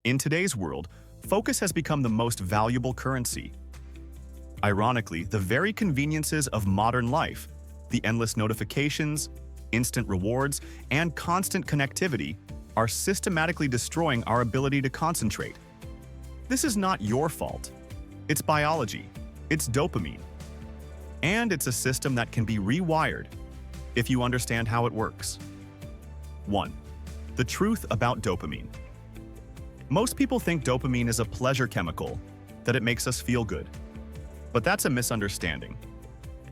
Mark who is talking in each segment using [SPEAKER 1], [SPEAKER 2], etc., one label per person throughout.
[SPEAKER 1] In today's world, focus has become the most valuable currency. Ironically, the very conveniences of modern life, the endless notifications, instant rewards, and constant connectivity are systematically destroying our ability to concentrate. This is not your fault. It's biology. It's dopamine. And it's a system that can be rewired if you understand how it works. 1. The truth about dopamine. Most people think dopamine is a pleasure chemical, that it makes us feel good. But that's a misunderstanding.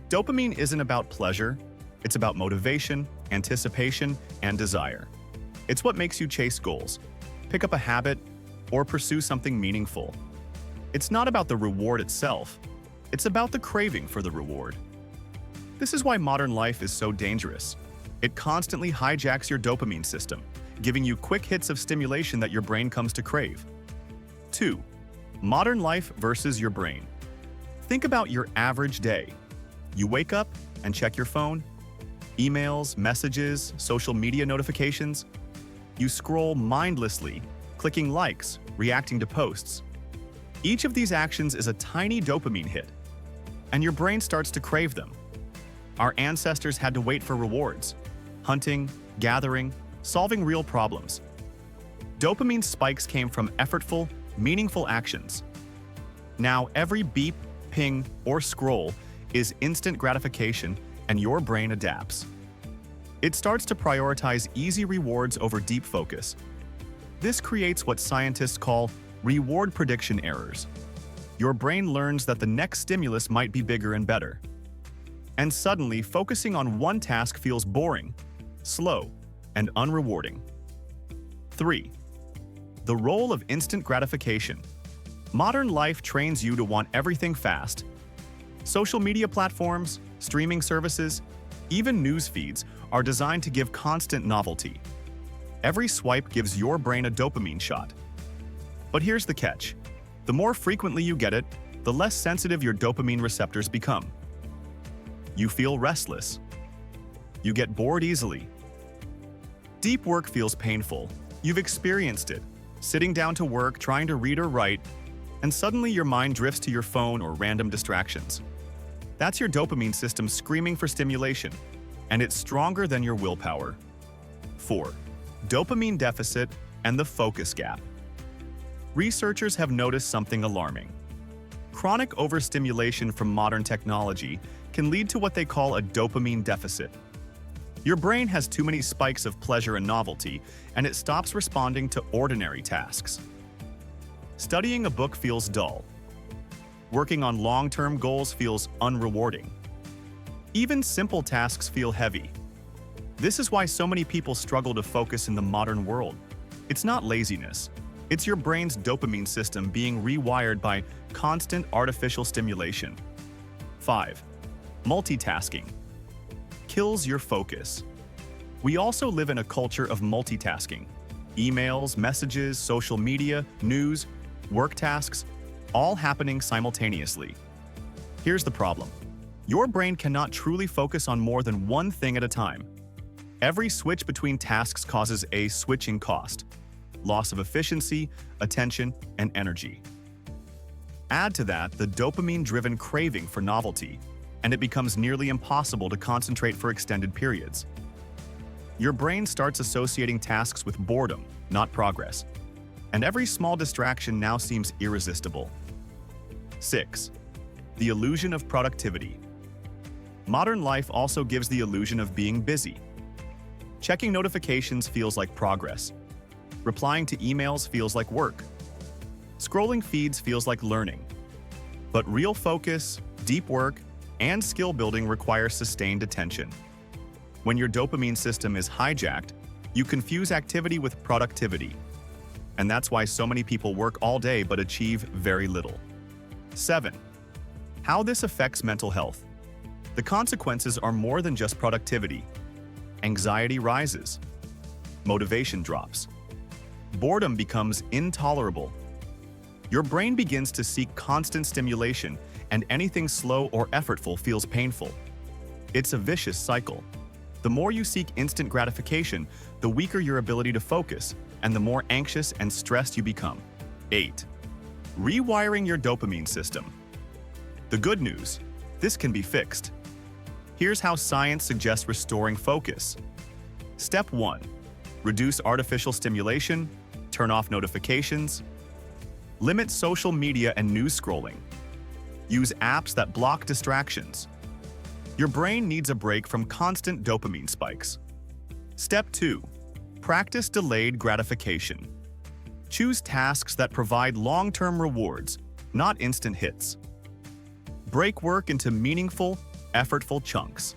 [SPEAKER 1] Dopamine isn't about pleasure, it's about motivation, anticipation, and desire. It's what makes you chase goals, pick up a habit, or pursue something meaningful. It's not about the reward itself, it's about the craving for the reward. This is why modern life is so dangerous. It constantly hijacks your dopamine system, giving you quick hits of stimulation that your brain comes to crave. 2. Modern life versus your brain. Think about your average day. You wake up and check your phone, emails, messages, social media notifications. You scroll mindlessly, clicking likes, reacting to posts. Each of these actions is a tiny dopamine hit, and your brain starts to crave them. Our ancestors had to wait for rewards, hunting, gathering, solving real problems. Dopamine spikes came from effortful, meaningful actions. Now every beep, ping, or scroll is instant gratification, and your brain adapts. It starts to prioritize easy rewards over deep focus. This creates what scientists call reward prediction errors. Your brain learns that the next stimulus might be bigger and better. And suddenly, focusing on one task feels boring, slow, and unrewarding. 3. The role of instant gratification. Modern life trains you to want everything fast. Social media platforms, streaming services, even news feeds are designed to give constant novelty. Every swipe gives your brain a dopamine shot. But here's the catch. The more frequently you get it, the less sensitive your dopamine receptors become. You feel restless. You get bored easily. Deep work feels painful. You've experienced it. Sitting down to work, trying to read or write, and suddenly your mind drifts to your phone or random distractions. That's your dopamine system screaming for stimulation, and it's stronger than your willpower. 4. Dopamine deficit and the focus gap. Researchers have noticed something alarming. Chronic overstimulation from modern technology can lead to what they call a dopamine deficit. Your brain has too many spikes of pleasure and novelty, and it stops responding to ordinary tasks. Studying a book feels dull. Working on long-term goals feels unrewarding. Even simple tasks feel heavy. This is why so many people struggle to focus in the modern world. It's not laziness. It's your brain's dopamine system being rewired by constant artificial stimulation. 5. Multitasking. Kills your focus. We also live in a culture of multitasking. Emails, messages, social media, news, work tasks, all happening simultaneously. Here's the problem. Your brain cannot truly focus on more than one thing at a time. Every switch between tasks causes a switching cost, loss of efficiency, attention, and energy. Add to that the dopamine-driven craving for novelty, and it becomes nearly impossible to concentrate for extended periods. Your brain starts associating tasks with boredom, not progress, and every small distraction now seems irresistible. 6. The illusion of productivity. Modern life also gives the illusion of being busy. Checking notifications feels like progress. Replying to emails feels like work. Scrolling feeds feels like learning. But real focus, deep work, and skill building require sustained attention. When your dopamine system is hijacked, you confuse activity with productivity. And that's why so many people work all day but achieve very little. 7. How this affects mental health. The consequences are more than just productivity. Anxiety rises. Motivation drops. Boredom becomes intolerable. Your brain begins to seek constant stimulation, and anything slow or effortful feels painful. It's a vicious cycle. The more you seek instant gratification, the weaker your ability to focus, and the more anxious and stressed you become. 8. Rewiring your dopamine system. The good news: this can be fixed. Here's how science suggests restoring focus. Step 1. Reduce artificial stimulation, turn off notifications, limit social media and news scrolling. Use apps that block distractions. Your brain needs a break from constant dopamine spikes. Step 2. Practice delayed gratification. Choose tasks that provide long-term rewards, not instant hits. Break work into meaningful, effortful chunks.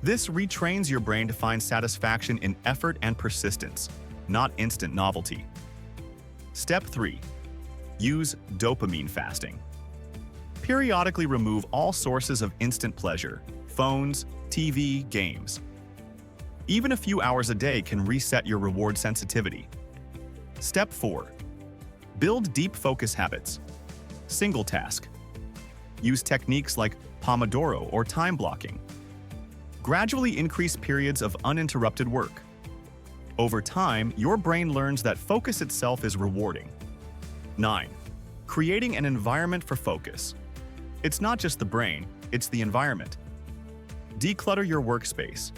[SPEAKER 1] This retrains your brain to find satisfaction in effort and persistence, not instant novelty. Step 3. Use dopamine fasting. Periodically remove all sources of instant pleasure: phones, TV, games. Even a few hours a day can reset your reward sensitivity. Step 4. Build deep focus habits. Single task. Use techniques like Pomodoro or time blocking. Gradually increase periods of uninterrupted work. Over time, your brain learns that focus itself is rewarding. 9. Creating an environment for focus. It's not just the brain, it's the environment. Declutter your workspace.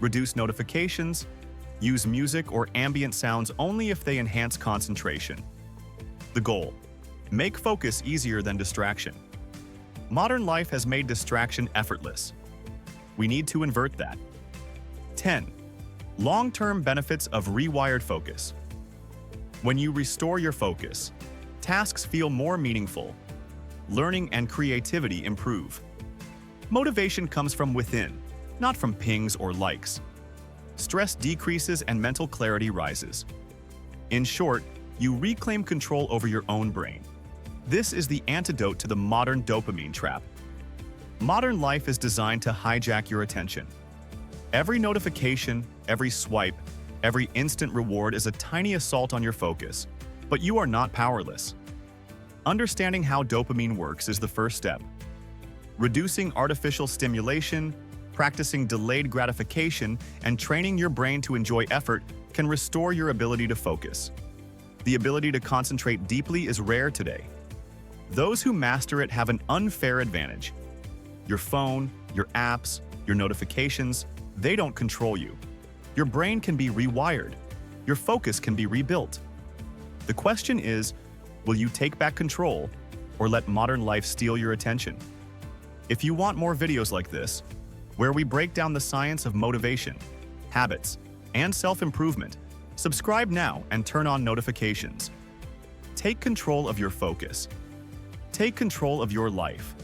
[SPEAKER 1] Reduce notifications. Use music or ambient sounds only if they enhance concentration. The goal: make focus easier than distraction. Modern life has made distraction effortless. We need to invert that. 10. Long-term benefits of rewired focus. When you restore your focus, tasks feel more meaningful. Learning and creativity improve. Motivation comes from within, not from pings or likes. Stress decreases and mental clarity rises. In short, you reclaim control over your own brain. This is the antidote to the modern dopamine trap. Modern life is designed to hijack your attention. Every notification, every swipe, every instant reward is a tiny assault on your focus, but you are not powerless. Understanding how dopamine works is the first step. Reducing artificial stimulation, practicing delayed gratification, and training your brain to enjoy effort can restore your ability to focus. The ability to concentrate deeply is rare today. Those who master it have an unfair advantage. Your phone, your apps, your notifications, they don't control you. Your brain can be rewired. Your focus can be rebuilt. The question is, will you take back control or let modern life steal your attention? If you want more videos like this, where we break down the science of motivation, habits, and self-improvement, subscribe now and turn on notifications. Take control of your focus. Take control of your life.